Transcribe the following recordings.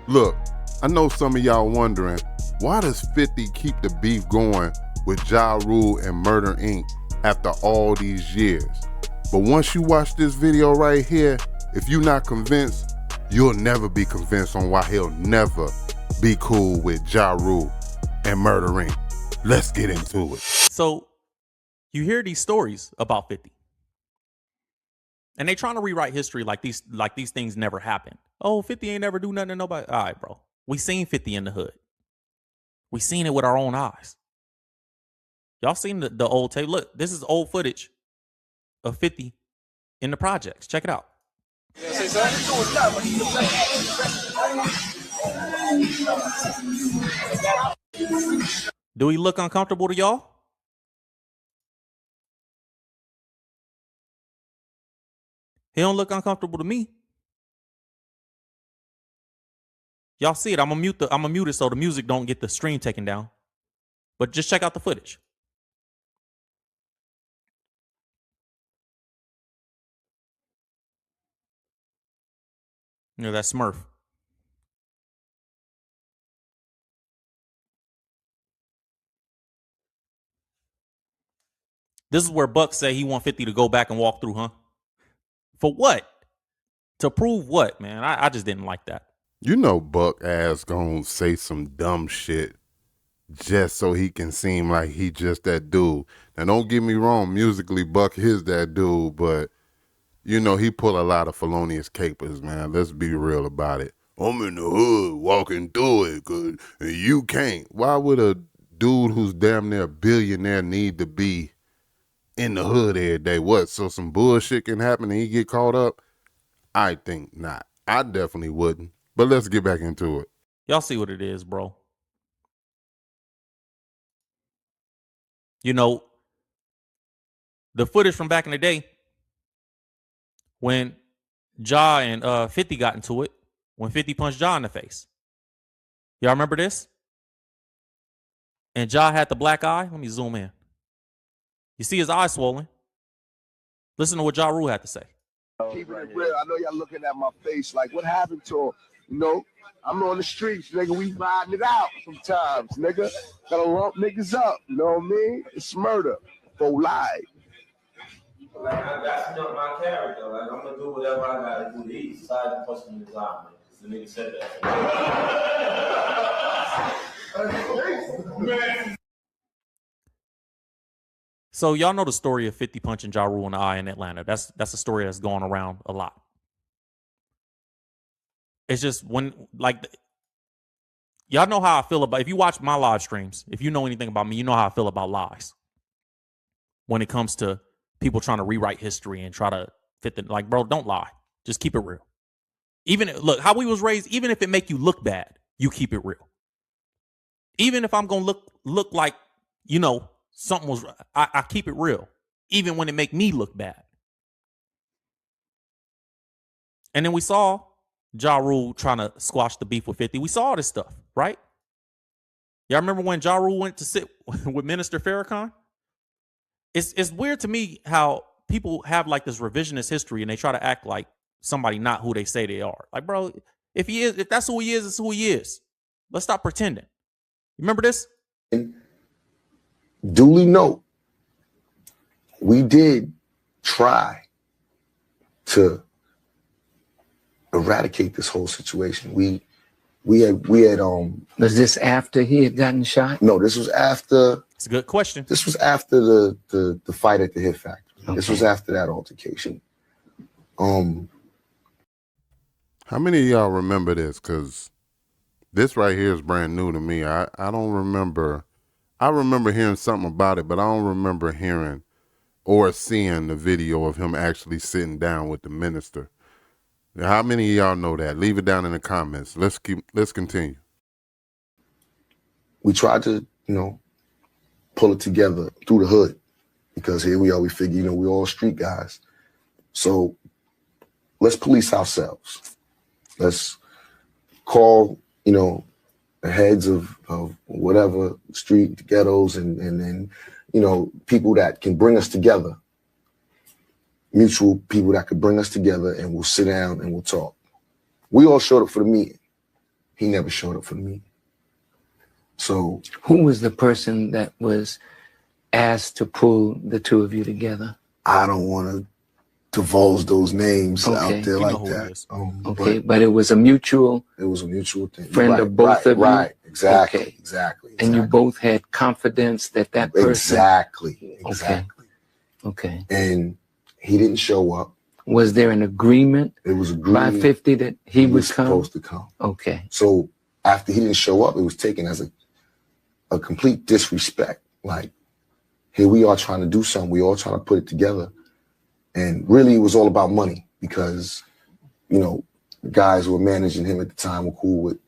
Look, I know some of y'all wondering, why does 50 keep the beef going with Ja Rule and Murder Inc. after all these years? But once you watch this video right here, if you're not convinced, you'll never be convinced on why he'll never be cool with Ja Rule and Murder Inc. Let's get into it. So you hear these stories about 50. And they trying to rewrite history like these things never happened. Oh, 50 ain't never do nothing to nobody. All right, bro. We seen 50 in the hood. We seen it with our own eyes. Y'all seen the old tape? Look, this is old footage of 50 in the projects. Check it out. Do he look uncomfortable to y'all? He don't look uncomfortable to me. Y'all see it. I'm gonna mute it so the music don't get the stream taken down. But just check out the footage. You know, that Smurf. This is where Buck say he want 50 to go back and walk through, huh? For what? To prove what, man? I just didn't like that. You know Buck ass gonna say some dumb shit just so he can seem like he just that dude. Now don't get me wrong, musically Buck is that dude, but you know, he pull a lot of felonious capers, man. Let's be real about it. I'm in the hood walking through it, cause you can't. Why would a dude who's damn near a billionaire need to be in the hood every day? What, so some bullshit can happen and he get caught up? I think not. I definitely wouldn't. But let's get back into it. Y'all see what it is, bro. You know, the footage from back in the day when Ja and 50 got into it, when 50 punched Ja in the face. Y'all remember this? And Ja had the black eye. Let me zoom in. You see his eye swollen. Listen to what Ja Rule had to say. Keeping it real. I know y'all looking at my face like, what happened to him? You know, I'm on the streets, nigga. We riding it out sometimes, nigga. Gotta lump niggas up. You know what I mean? It's murder for life. Like, that's not my character. Like, I'm gonna do whatever I gotta do to eat. Besides the question in the eye, man. The nigga said that. So y'all know the story of 50 punching Ja Rule in the eye in Atlanta. That's a story that's going around a lot. It's just when, like, y'all know how I feel about, if you watch my live streams, if you know anything about me, you know how I feel about lies. When it comes to people trying to rewrite history and try to fit the, like, bro, don't lie. Just keep it real. Even, look, how we was raised, even if it make you look bad, you keep it real. Even if I'm going to look like, you know, something was, I keep it real. Even when it make me look bad. And then we saw Ja Rule trying to squash the beef with 50. We saw all this stuff, right? Y'all remember when Ja Rule went to sit with Minister Farrakhan? It's weird to me how people have like this revisionist history and they try to act like somebody not who they say they are. Like, bro, if that's who he is, it's who he is. Let's stop pretending. You remember this? Duly note, we did try to eradicate this whole situation. We had Was this after he had gotten shot? No, this was after. It's a good question. This was after the fight at the Hip Factory. Okay. This was after that altercation. How many of y'all remember this? Because this right here is brand new to me. I don't remember. I remember hearing something about it, but I don't remember hearing or seeing the video of him actually sitting down with the minister. How many of y'all know that? Leave it down in the comments. Let's continue. We tried to, you know, pull it together through the hood because here we are. We figure, you know, we're all street guys. So let's police ourselves. Let's call, you know, the heads of whatever street ghettos and then, you know, people that can bring us together, mutual people that could bring us together, and we'll sit down and we'll talk. We all showed up for the meeting. he never showed up for the meeting. So who was the person that was asked to pull the two of you together? I don't want to divulge those names Okay. out there You know like who it that. is. Okay, but it was a mutual it was a mutual thing. friend Right, of both right, of you? Right, exactly, Okay. exactly. And you both had confidence that that person... Exactly. Okay. And he didn't show up. Was there an agreement It was agreed by 50 that he would come? Supposed to come. Okay. So after he didn't show up, it was taken as a complete disrespect. Like, here we are trying to do something. We all trying to put it together. And really, it was all about money because, you know, guys who were managing him at the time were cool with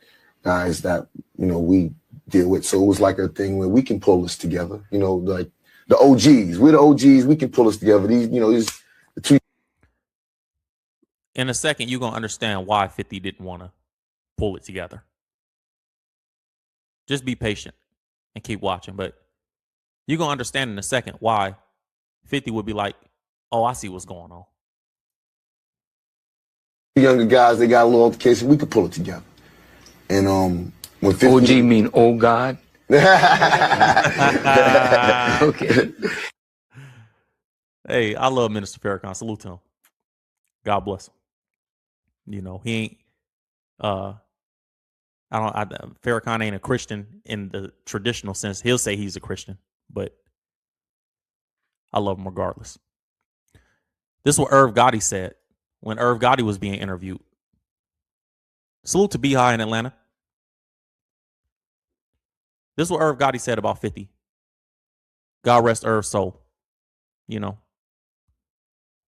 guys that, you know, we deal with. So it was like a thing where we can pull this together. You know, like the OGs. We're the OGs. We can pull this together. These, you know, these the two. In a second, you're going to understand why 50 didn't want to pull it together. Just be patient and keep watching. But you're going to understand in a second why 50 would be like, oh, I see what's going on. Younger guys, they got a little altercation. We could pull it together. And when 50 OG mean oh God? Okay. Hey, I love Minister Farrakhan. Salute to him. God bless him. You know, he ain't Farrakhan ain't a Christian in the traditional sense. He'll say he's a Christian, but I love him regardless. This is what Irv Gotti said when Irv Gotti was being interviewed. Salute to Beehive in Atlanta. This is what Irv Gotti said about 50. God rest Irv's soul. You know,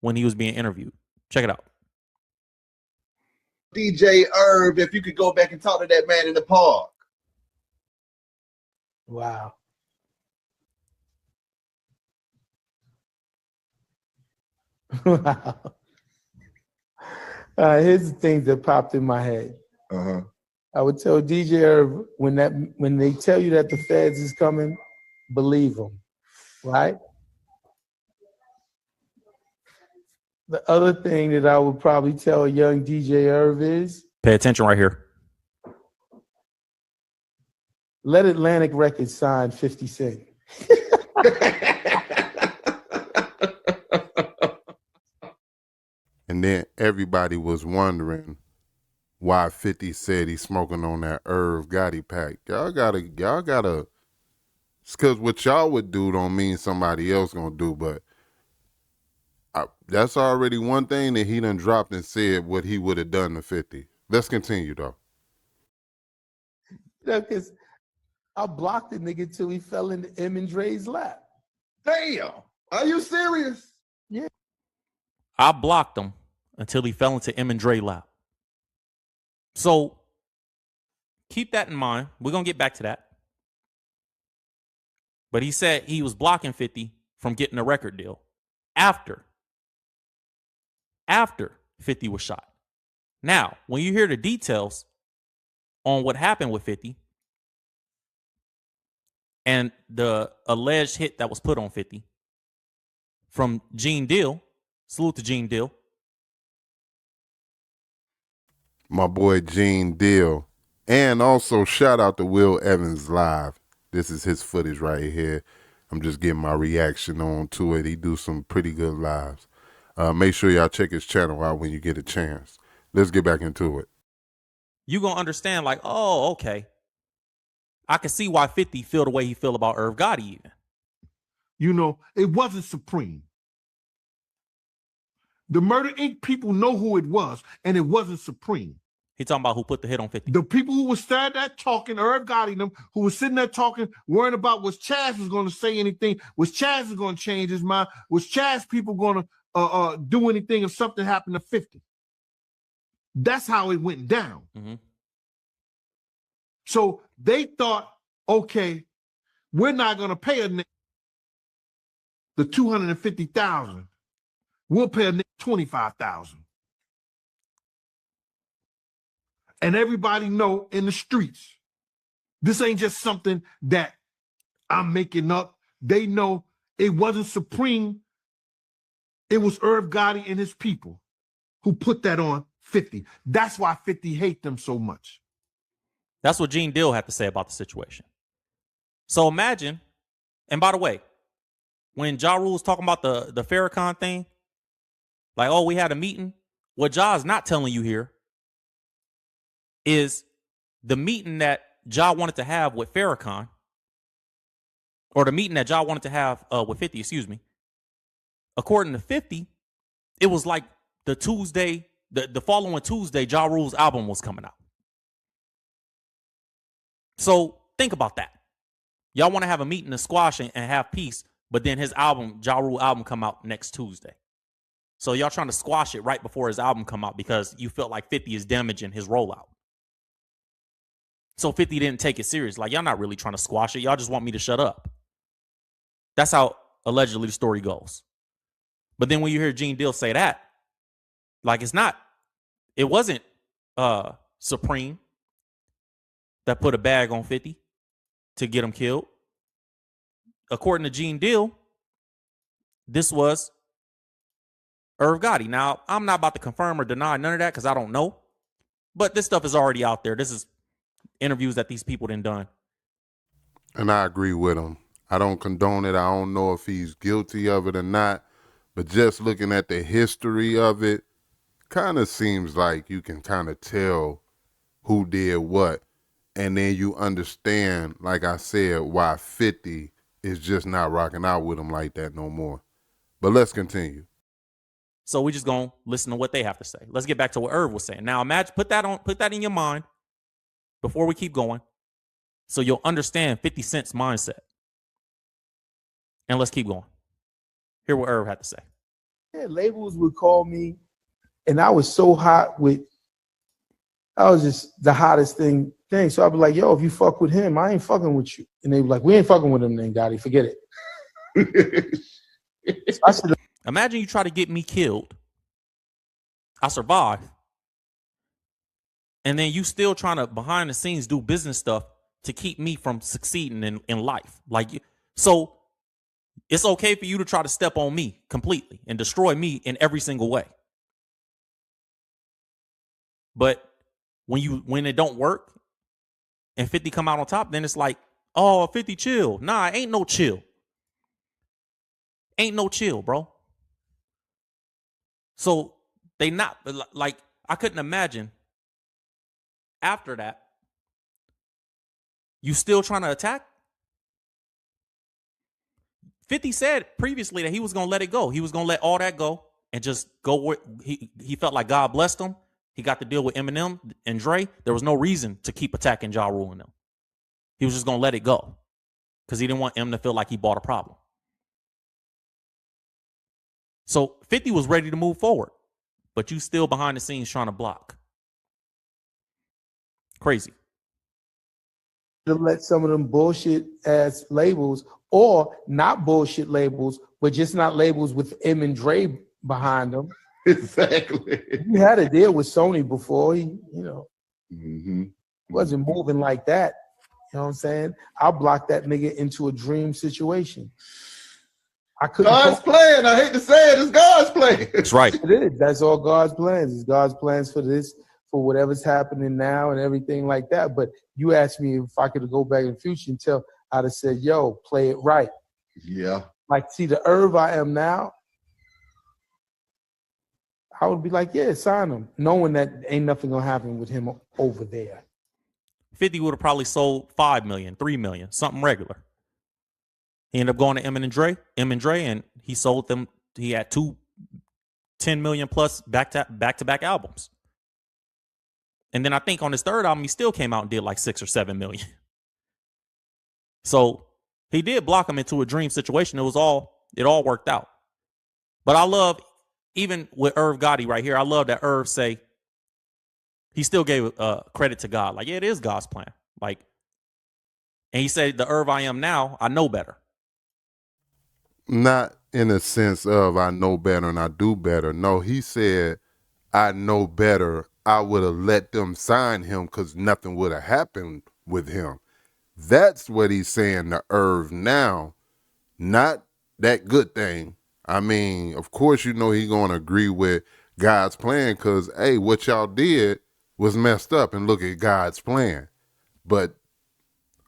when he was being interviewed. Check it out. DJ Irv, if you could go back and talk to that man in the park. Wow. Wow. Here's the things that popped in my head. I would tell DJ Irv, when they tell you that the feds is coming, believe them, right? The other thing that I would probably tell young DJ Irv is, pay attention right here. Let Atlantic Records sign 50 Cent. And then everybody was wondering why 50 said he's smoking on that Irv Gotti pack. Y'all gotta, it's cause what y'all would do don't mean somebody else gonna do, but that's already one thing that he done dropped and said what he would have done to 50. Let's continue though. You know, because I blocked the nigga till he fell into M and Dre's lap. Damn. Are you serious? Yeah. I blocked him until he fell into M and Dre lap. So keep that in mind. We're going to get back to that. But he said he was blocking 50 from getting a record deal after 50 was shot. Now, when you hear the details on what happened with 50 and the alleged hit that was put on 50 from Gene Deal, salute to Gene Deal. My boy Gene Deal. And also shout out to Will Evans Live. This is his footage right here. I'm just getting my reaction on to it. He do some pretty good lives. Make sure y'all check his channel out when you get a chance. Let's get back into it. You're going to understand like, oh, okay. I can see why 50 feel the way he feel about Irv Gotti even. You know, it wasn't Supreme. The Murder Inc. people know who it was, and it wasn't Supreme. He talking about who put the hit on 50. The people who were standing there talking, Irv Gotti them, who was sitting there talking, worrying about was Chaz was going to say anything, was Chaz is going to change his mind, was Chaz people going to do anything if something happened to 50. That's how it went down. Mm-hmm. So they thought, okay, we're not going to pay a nigga the $250,000. We'll pay a nigga $25,000. And everybody know in the streets, this ain't just something that I'm making up. They know it wasn't Supreme. It was Irv Gotti and his people who put that on 50. That's why 50 hate them so much. That's what Gene Deal had to say about the situation. So imagine, and by the way, when Ja Rule was talking about the Farrakhan thing, like, oh, we had a meeting. What Ja is not telling you here is the meeting that Ja wanted to have with Farrakhan, or the meeting that Ja wanted to have with 50, excuse me. According to 50, it was like the Tuesday, the following Tuesday, Ja Rule's album was coming out. So think about that. Y'all want to have a meeting to squash and have peace, but then his album, Ja Rule album, come out next Tuesday. So y'all trying to squash it right before his album come out because you felt like 50 is damaging his rollout. So 50 didn't take it serious. Like, y'all not really trying to squash it. Y'all just want me to shut up. That's how allegedly the story goes. But then when you hear Gene Deal say that, like, it wasn't Supreme that put a bag on 50 to get him killed. According to Gene Deal, this was Irv Gotti. Now, I'm not about to confirm or deny none of that because I don't know. But this stuff is already out there. This is interviews that these people done. And I agree with him. I don't condone it. I don't know if he's guilty of it or not. But just looking at the history of it, kind of seems like you can kind of tell who did what. And then you understand, like I said, why 50 is just not rocking out with him like that no more. But let's continue. So we just gonna listen to what they have to say. Let's get back to what Irv was saying. Now imagine, put that in your mind before we keep going, so you'll understand 50 Cent's mindset. And let's keep going. Hear what Irv had to say. Yeah, labels would call me, and I was so hot with. I was just the hottest thing. So I'd be like, yo, if you fuck with him, I ain't fucking with you. And they'd be like, we ain't fucking with him then, Gotti. Forget it. So I said, imagine you try to get me killed. I survive. And then you still trying to, behind the scenes, do business stuff to keep me from succeeding in life. Like, so it's okay for you to try to step on me completely and destroy me in every single way. But when it don't work, and 50 come out on top, then it's like, oh, 50 chill. Nah, ain't no chill. Ain't no chill, bro. So they not, like, I couldn't imagine after that, you still trying to attack? 50 said previously that he was going to let it go. He was going to let all that go and just go where he felt like God blessed him. He got to deal with Eminem and Dre. There was no reason to keep attacking Ja Rule and them. He was just going to let it go because he didn't want him to feel like he bought a problem. So 50 was ready to move forward, but you still behind the scenes trying to block. Crazy. To let some of them bullshit ass labels, or not bullshit labels, but just not labels with M and Dre behind them. Exactly. He had a deal with Sony before. He, wasn't moving like that. You know what I'm saying? I'll block that nigga into a dream situation. I couldn't. God's plan. I hate to say it, it's God's plan. That's right. It is. That's all God's plans. It's God's plans for this, for whatever's happening now and everything like that. But you asked me if I could go back in the future and tell, I'd have said, yo, play it right. Yeah. Like, see, the Irv I am now, I would be like, yeah, sign him, knowing that ain't nothing gonna happen with him over there. 50 would have probably sold 5 million, 3 million, something regular. He ended up going to M and Dre, and he sold them. He had 10 million plus back-to-back albums. And then I think on his third album, he still came out and did like 6 or 7 million. So he did block him into a dream situation. It all worked out. But I love, even with Irv Gotti right here, I love that Irv say, he still gave credit to God. Like, yeah, it is God's plan. Like, and he said, the Irv I am now, I know better. Not in a sense of I know better and I do better. No, he said, I know better. I would have let them sign him because nothing would have happened with him. That's what he's saying to Irv now, not that good thing. I mean, of course, he's going to agree with God's plan because, hey, what y'all did was messed up, and look at God's plan. But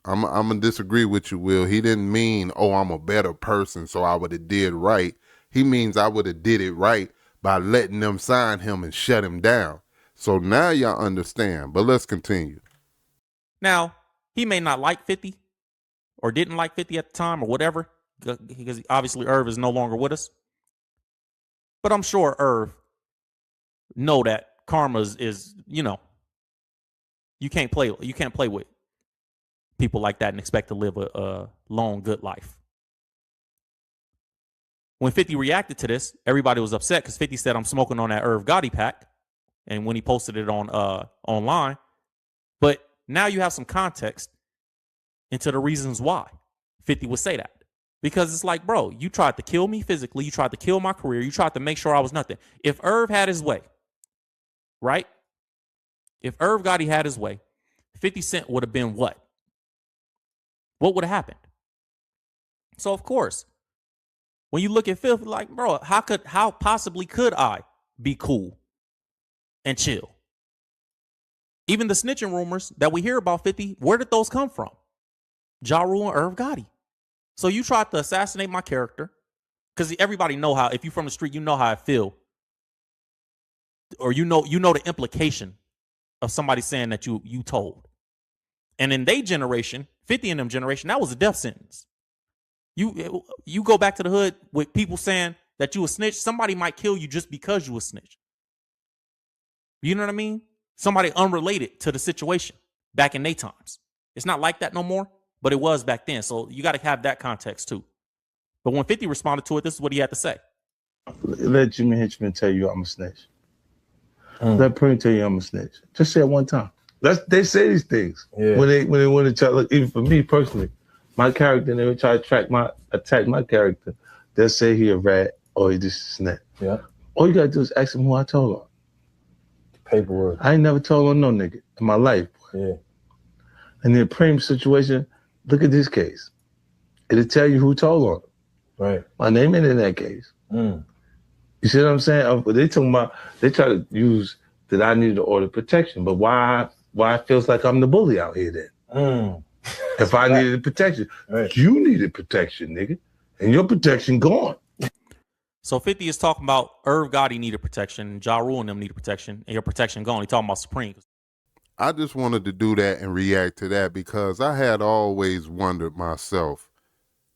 I'm gonna disagree with you, Will. He didn't mean, oh, I'm a better person, so I would have did right. He means I would have did it right by letting them sign him and shut him down. So now y'all understand. But let's continue. Now, he may not like 50 or didn't like 50 at the time or whatever, because obviously Irv is no longer with us. But I'm sure Irv know that karma is you can't play with people like that and expect to live a long, good life. When 50 reacted to this, everybody was upset because 50 said, I'm smoking on that Irv Gotti Pack. And when he posted it on online. But now you have some context into the reasons why 50 would say that. Because it's like, bro, you tried to kill me physically. You tried to kill my career. You tried to make sure I was nothing. If Irv had his way, right? If Irv Gotti had his way, 50 Cent would have been what? What would have happened? So, of course, when you look at 50, like, bro, how possibly could I be cool and chill? Even the snitching rumors that we hear about 50, where did those come from? Ja Rule and Irv Gotti. So you tried to assassinate my character, because everybody know how, if you're from the street, you know how I feel. Or you know the implication of somebody saying that you told. And in their generation, 50 in them generation, that was a death sentence. You go back to the hood with people saying that you a snitch, somebody might kill you just because you a snitch. You know what I mean? Somebody unrelated to the situation back in their times. It's not like that no more, but it was back then. So you got to have that context too. But when 50 responded to it, this is what he had to say. Let Jimmy Henchman tell you I'm a snitch. Let Preem tell you I'm a snitch. Just say it one time. They say these things when they want to try. Look, even for me personally, my character, and they would try to attack my character. They'll say he a rat or he just a snitch. Yeah. All you gotta do is ask him who I told on. Paperwork. I ain't never told on no nigga in my life. Yeah. And in the Preem situation, look at this case. It'll tell you who told on him. Right. My name ain't in that case. You see what I'm saying? They talking about, they try to use that I needed to order protection, but why it feels like I'm the bully out here then? If I needed protection, you needed protection, nigga, and your protection gone. So 50 is talking about Irv Gotti needed protection, Ja Rule and them needed protection, and your protection gone. He talking about Supreme. I just wanted to do that and react to that because I had always wondered myself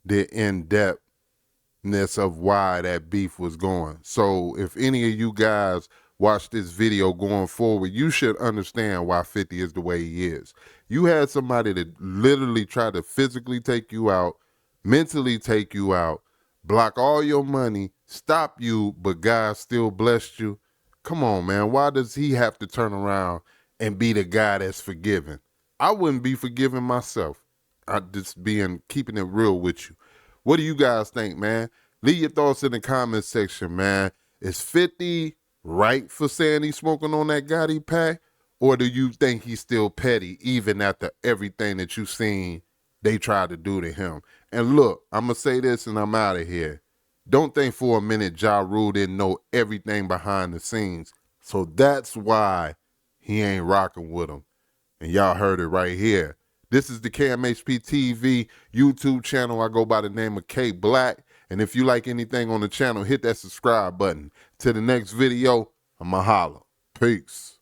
the in-depthness of why that beef was going. So if any of you guys watch this video going forward, you should understand why 50 is the way he is. You had somebody that literally tried to physically take you out, mentally take you out, block all your money, stop you, but God still blessed you. Come on, man. Why does he have to turn around and be the guy that's forgiven? I wouldn't be forgiving myself. I'd just keeping it real with you. What do you guys think, man? Leave your thoughts in the comment section, man. Is 50 right for saying he's smoking on that Gotti Pack? Or do you think he's still petty even after everything that you've seen they tried to do to him? And look, I'm going to say this and I'm out of here. Don't think for a minute Ja Rule didn't know everything behind the scenes. So that's why he ain't rocking with him. And y'all heard it right here. This is the KMHP TV YouTube channel. I go by the name of K Black. And if you like anything on the channel, hit that subscribe button. Till the next video, I'ma holla. Peace.